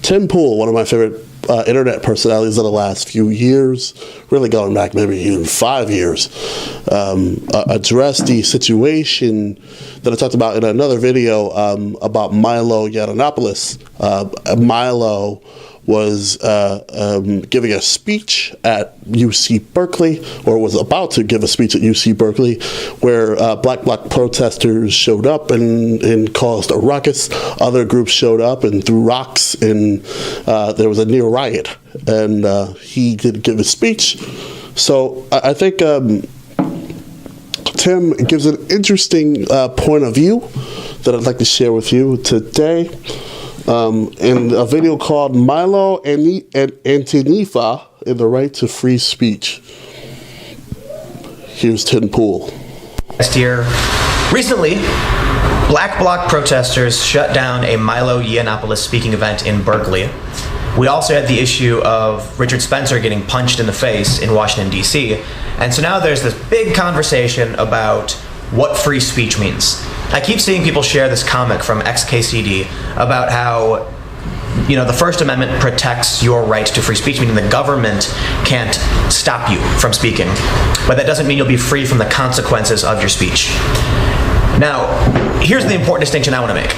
Tim Pool, one of my favorite internet personalities of the last few years, really going back maybe even 5 years, addressed the situation that I talked about in another video about Milo Yiannopoulos. Milo was giving a speech at UC Berkeley, or was about to give a speech at UC Berkeley, where black protesters showed up and caused a ruckus. Other groups showed up and threw rocks, and there was a near riot. And he did give a speech. So I think Tim gives an interesting point of view that I'd like to share with you today. In a video called Milo and Antifa in the Right to Free Speech. Here's Tim Pool. Last year, recently, Black Bloc protesters shut down a Milo Yiannopoulos speaking event in Berkeley. We also had the issue of Richard Spencer getting punched in the face in Washington, D.C. And so now there's this big conversation about what free speech means. I keep seeing people share this comic from XKCD about how, you know, the First Amendment protects your right to free speech, meaning the government can't stop you from speaking. But that doesn't mean you'll be free from the consequences of your speech. Now, here's the important distinction I want to make.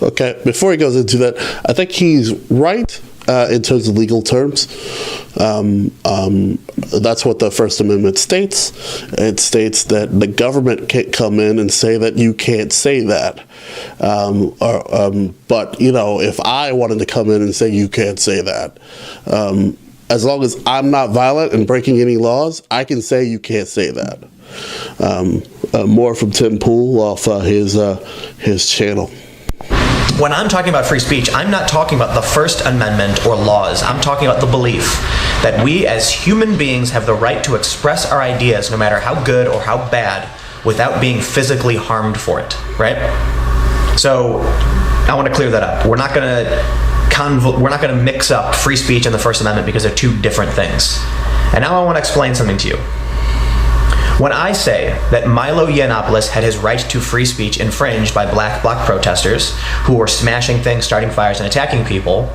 Okay, before he goes into that, I think he's right in terms of legal terms. That's what the First Amendment states. It states that the government can't come in and say that you can't say that. But, you know, if I wanted to come in and say you can't say that, as long as I'm not violent and breaking any laws, I can say you can't say that. More from Tim Pool off his channel. When I'm talking about free speech, I'm not talking about the First Amendment or laws. I'm talking about the belief that we as human beings have the right to express our ideas, no matter how good or how bad, without being physically harmed for it, right? So I want to clear that up. We're not going to mix up free speech and the First Amendment because they're two different things. And now I want to explain something to you. When I say that Milo Yiannopoulos had his right to free speech infringed by Black Bloc protesters who were smashing things, starting fires, and attacking people,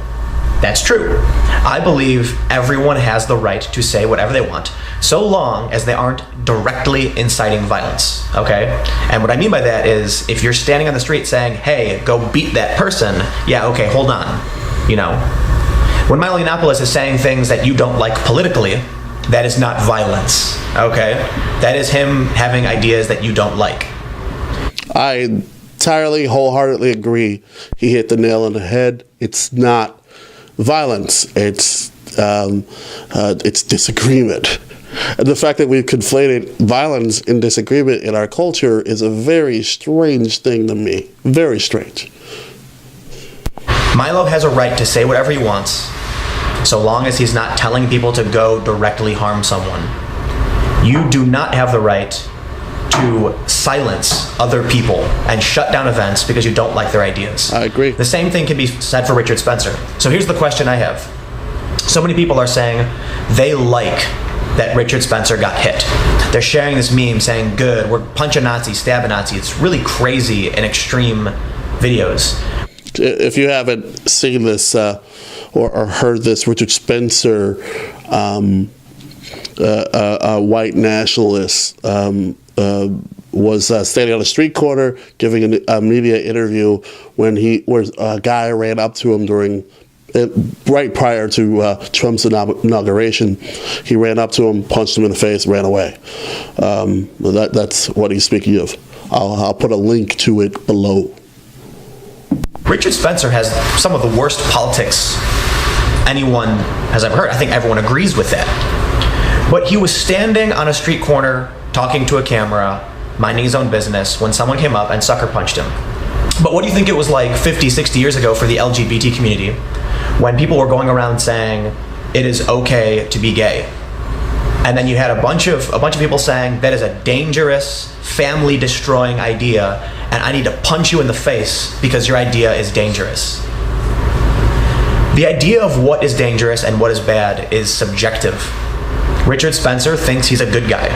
that's true. I believe everyone has the right to say whatever they want, so long as they aren't directly inciting violence, okay? And what I mean by that is, if you're standing on the street saying, hey, go beat that person, yeah, okay, hold on, you know. When Milo Yiannopoulos is saying things that you don't like politically, that is not violence, okay? That is him having ideas that you don't like. I entirely, wholeheartedly agree. He hit the nail on the head. It's not violence. It's disagreement. And the fact that we've conflated violence and disagreement in our culture is a very strange thing to me. Very strange. Milo has a right to say whatever he wants, so long as he's not telling people to go directly harm someone. You do not have the right to silence other people and shut down events because you don't like their ideas. I agree. The same thing can be said for Richard Spencer. So here's the question I have. So many people are saying they like that Richard Spencer got hit. They're sharing this meme saying, good, we're punch a Nazi, stab a Nazi. It's really crazy and extreme videos. If you haven't seen this or heard this, Richard Spencer, a white nationalist, was standing on a street corner giving a media interview when a guy ran up to him right prior to Trump's inauguration. He ran up to him, punched him in the face, ran away. That's what he's speaking of. I'll put a link to it below. Richard Spencer has some of the worst politics anyone has ever heard. I think everyone agrees with that. But he was standing on a street corner talking to a camera, minding his own business, when someone came up and sucker punched him. But what do you think it was like 50, 60 years ago for the LGBT community when people were going around saying it is okay to be gay? And then you had a bunch of people saying that is a dangerous, family-destroying idea, and I need to punch you in the face because your idea is dangerous. The idea of what is dangerous and what is bad is subjective. Richard Spencer thinks he's a good guy,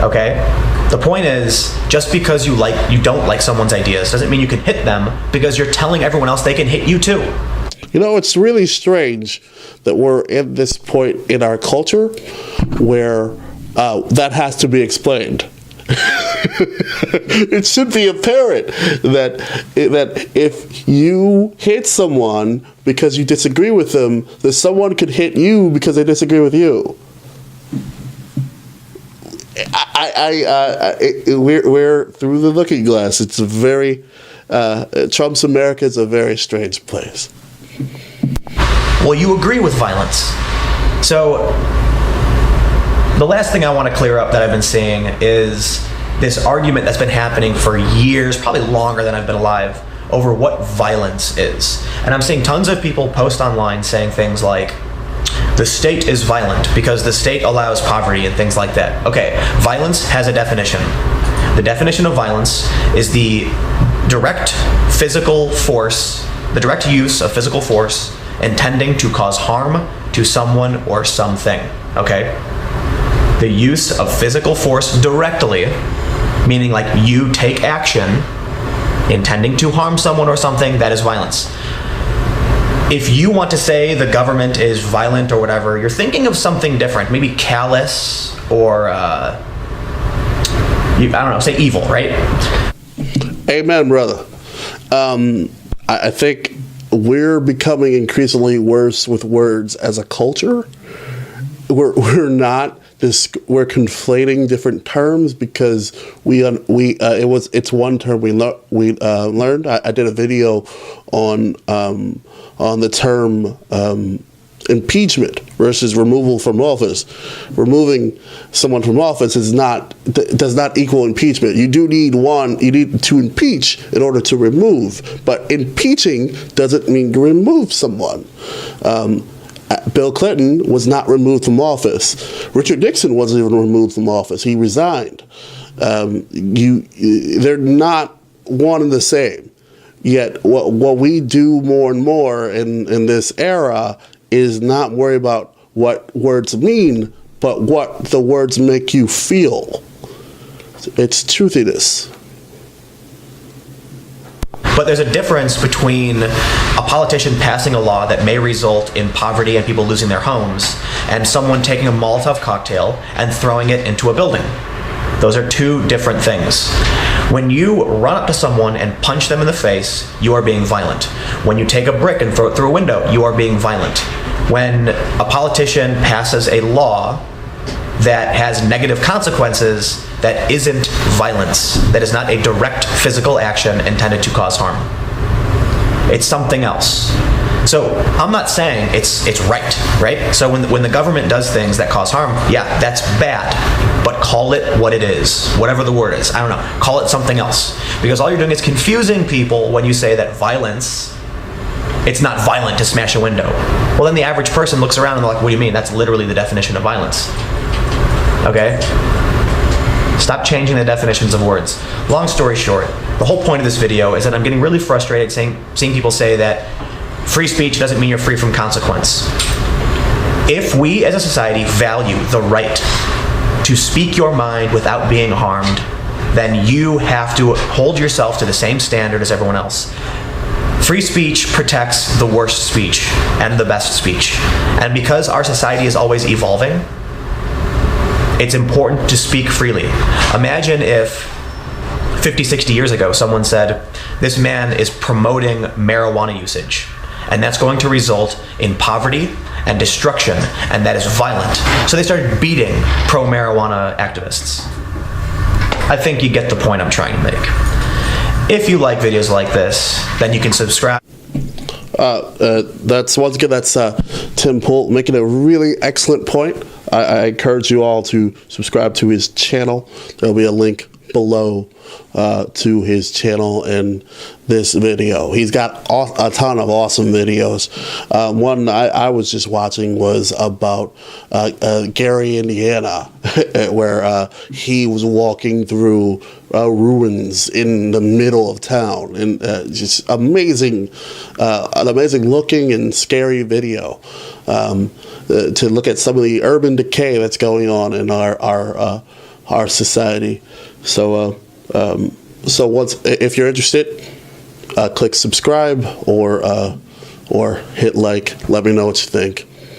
okay? The point is, just because you don't like someone's ideas doesn't mean you can hit them, because you're telling everyone else they can hit you too. You know, it's really strange that we're at this point in our culture where that has to be explained. It should be apparent that if you hit someone because you disagree with them, that someone could hit you because they disagree with you. We're through the looking glass. It's a very Trump's America is a very strange place. Well, you agree with violence. So the last thing I want to clear up that I've been seeing is this argument that's been happening for years, probably longer than I've been alive, over what violence is. And I'm seeing tons of people post online saying things like, the state is violent because the state allows poverty and things like that. Okay, violence has a definition. The definition of violence is the direct physical force, the direct use of physical force intending to cause harm to someone or something. Okay? The use of physical force directly, meaning like you take action intending to harm someone or something, that is violence. If you want to say the government is violent or whatever, you're thinking of something different, maybe callous or, I don't know, say evil, right? Amen, brother. I think we're becoming increasingly worse with words as a culture. We're not this. We're conflating different terms because it's one term we learned. I did a video on the term impeachment versus removal from office. Removing someone from office does not equal impeachment. You do need you need to impeach in order to remove, but impeaching doesn't mean to remove someone. Bill Clinton was not removed from office. Richard Nixon wasn't even removed from office. He resigned. They're not one and the same. Yet what we do more and more in this era is not worry about what words mean, but what the words make you feel. It's truthiness. But there's a difference between a politician passing a law that may result in poverty and people losing their homes and someone taking a Molotov cocktail and throwing it into a building. Those are two different things. When you run up to someone and punch them in the face, you are being violent. When you take a brick and throw it through a window, you are being violent. When a politician passes a law that has negative consequences, that isn't violence. That is not a direct physical action intended to cause harm. It's something else. So I'm not saying it's right? So when the government does things that cause harm, yeah, that's bad. But call it what it is, whatever the word is. I don't know. Call it something else. Because all you're doing is confusing people when you say that violence, it's not violent to smash a window. Well, then the average person looks around and they're like, what do you mean? That's literally the definition of violence. Okay? Stop changing the definitions of words. Long story short, the whole point of this video is that I'm getting really frustrated seeing people say that free speech doesn't mean you're free from consequence. If we as a society value the right to speak your mind without being harmed, then you have to hold yourself to the same standard as everyone else. Free speech protects the worst speech and the best speech. And because our society is always evolving, it's important to speak freely. Imagine if 50, 60 years ago someone said, this man is promoting marijuana usage, and that's going to result in poverty and destruction, and that is violent. So they started beating pro-marijuana activists. I think you get the point I'm trying to make. If you like videos like this, then you can subscribe. That's Tim Pool making a really excellent point. I encourage you all to subscribe to his channel. There'll be a link below to his channel and this video. He's got a ton of awesome videos. One I was just watching was about Gary, Indiana, where he was walking through ruins in the middle of town, and just an amazing looking and scary video. To look at some of the urban decay that's going on in our society. So once, if you're interested, click subscribe or or hit like. Let me know what you think.